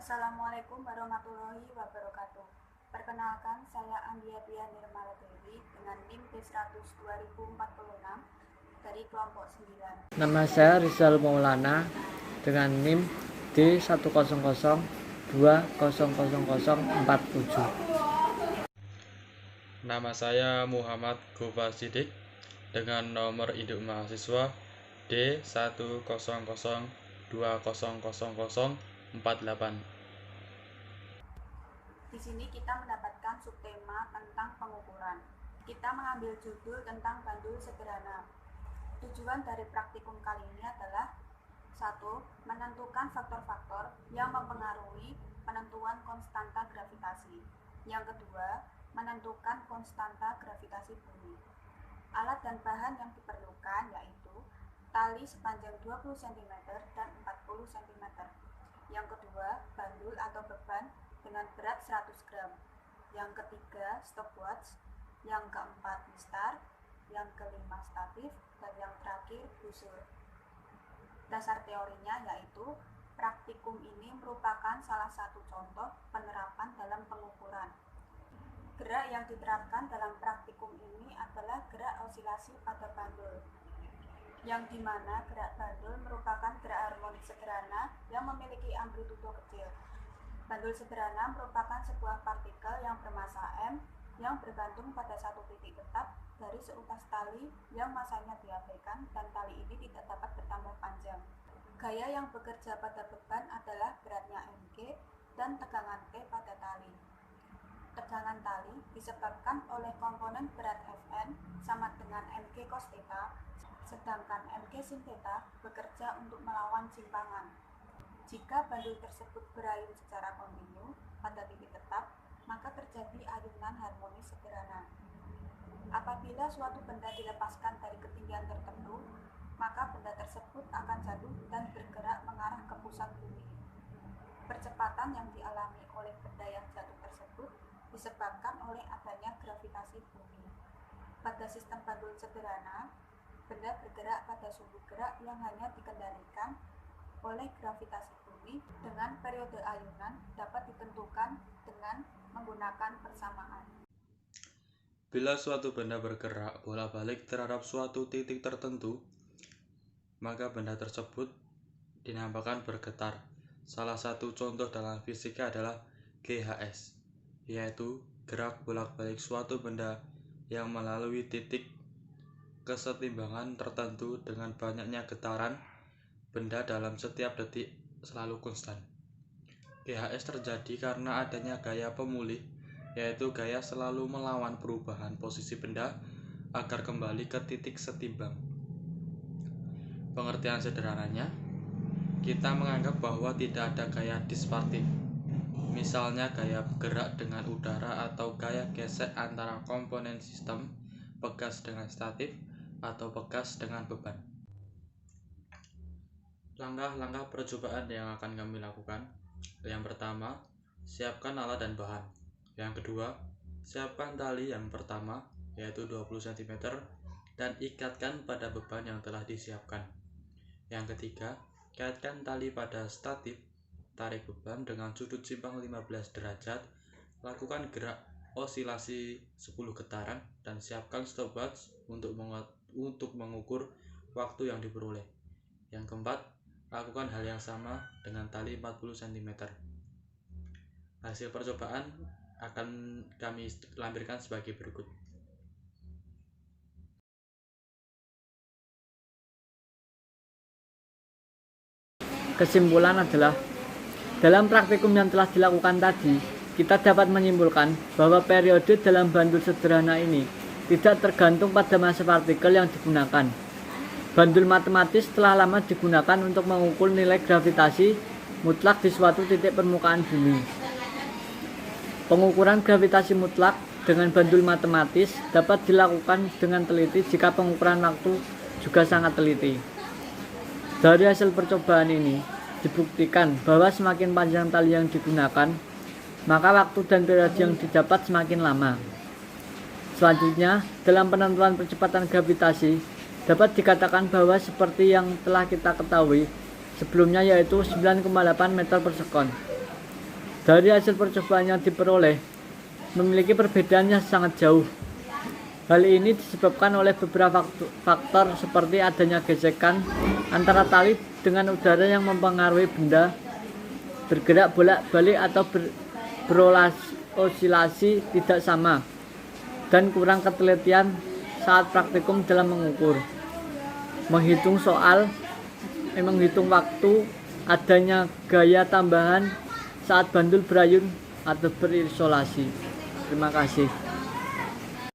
Assalamualaikum warahmatullahi wabarakatuh. Perkenalkan, saya Andiatia Nirmala Dewi dengan NIM B100 2046 dari kelompok 9. Nama saya Rizal Maulana dengan NIM D100200047. Nama saya Muhammad Gofar Sidik dengan nomor induk mahasiswa D100200048. Di sini kita mendapatkan subtema tentang pengukuran. Kita mengambil judul tentang bandul sederhana. Tujuan dari praktikum kali ini adalah 1. Menentukan faktor-faktor yang mempengaruhi penentuan konstanta gravitasi. Yang kedua, menentukan konstanta gravitasi bumi. Alat dan bahan yang diperlukan yaitu tali sepanjang 20 cm dan 40 cm. Yang kedua, bandul atau beban dengan berat 100 gram. Yang ketiga, stopwatch. Yang keempat, mistar. Yang kelima, statif. Dan yang terakhir, busur. Dasar teorinya yaitu praktikum ini merupakan salah satu contoh penerapan dalam pengukuran. Gerak yang diterapkan dalam praktikum ini adalah gerak osilasi pada bandul, yang dimana gerak bandul merupakan gerak harmonik sederhana yang memiliki amplitudo kecil. Bandul sederhana merupakan sebuah partikel yang bermassa m yang bergantung pada satu titik tetap dari seutas tali yang masanya diabaikan dan tali ini tidak dapat bertambah panjang. Gaya yang bekerja pada beban adalah beratnya mg dan tegangan T pada tali. Tegangan tali disebabkan oleh komponen berat Fn sama dengan mg cos theta, sedangkan mg sin theta bekerja untuk melawan simpangan. Jika bandul tersebut berayun secara kontinu pada titik tetap, maka terjadi ayunan harmonis sederhana. Apabila suatu benda dilepaskan dari ketinggian tertentu, maka benda tersebut akan jatuh dan bergerak mengarah ke pusat bumi. Percepatan yang dialami oleh benda yang jatuh tersebut disebabkan oleh adanya gravitasi bumi. Pada sistem bandul sederhana, benda bergerak pada sumbu gerak yang hanya dikendalikan oleh gravitasi bumi dengan periode ayunan dapat ditentukan dengan menggunakan persamaan. Bila suatu benda bergerak bolak-balik terhadap suatu titik tertentu, maka benda tersebut dinamakan bergetar. Salah satu contoh dalam fisika adalah GHS, yaitu gerak bolak-balik suatu benda yang melalui titik kesetimbangan tertentu dengan banyaknya getaran benda dalam setiap detik selalu konstan. GHS terjadi karena adanya gaya pemulih, yaitu gaya selalu melawan perubahan posisi benda agar kembali ke titik setimbang. Pengertian sederhananya, kita menganggap bahwa tidak ada gaya dispartif, misalnya gaya gerak dengan udara atau gaya gesek antara komponen sistem, pegas dengan statif, atau pegas dengan beban. Langkah-langkah percobaan yang akan kami lakukan. Yang pertama, siapkan alat dan bahan. Yang kedua, siapkan tali yang pertama, yaitu 20 cm, dan ikatkan pada beban yang telah disiapkan. Yang ketiga, kaitkan tali pada statif, tarik beban dengan sudut simpang 15 derajat, lakukan gerak osilasi 10 getaran, dan siapkan stopwatch untuk mengukur waktu yang diperoleh. Yang keempat, lakukan hal yang sama dengan tali 40 cm. Hasil percobaan akan kami lampirkan sebagai berikut. Kesimpulan adalah, dalam praktikum yang telah dilakukan tadi, kita dapat menyimpulkan bahwa periode dalam bandul sederhana ini tidak tergantung pada massa partikel yang digunakan. Bandul matematis telah lama digunakan untuk mengukur nilai gravitasi mutlak di suatu titik permukaan bumi. Pengukuran gravitasi mutlak dengan bandul matematis dapat dilakukan dengan teliti jika pengukuran waktu juga sangat teliti. Dari hasil percobaan ini, dibuktikan bahwa semakin panjang tali yang digunakan, maka waktu dan periode yang didapat semakin lama. Selanjutnya, dalam penentuan percepatan gravitasi, dapat dikatakan bahwa seperti yang telah kita ketahui sebelumnya, yaitu 9,8 meter per sekon. dari hasil percobaan yang diperoleh memiliki perbedaan yang sangat jauh. Hal ini disebabkan oleh beberapa faktor seperti adanya gesekan antara tali dengan udara yang mempengaruhi benda bergerak bolak-balik atau berosilasi tidak sama, dan kurang ketelitian saat praktikum dalam mengukur, menghitung waktu, adanya gaya tambahan saat bandul berayun atau berisolasi. Terima kasih.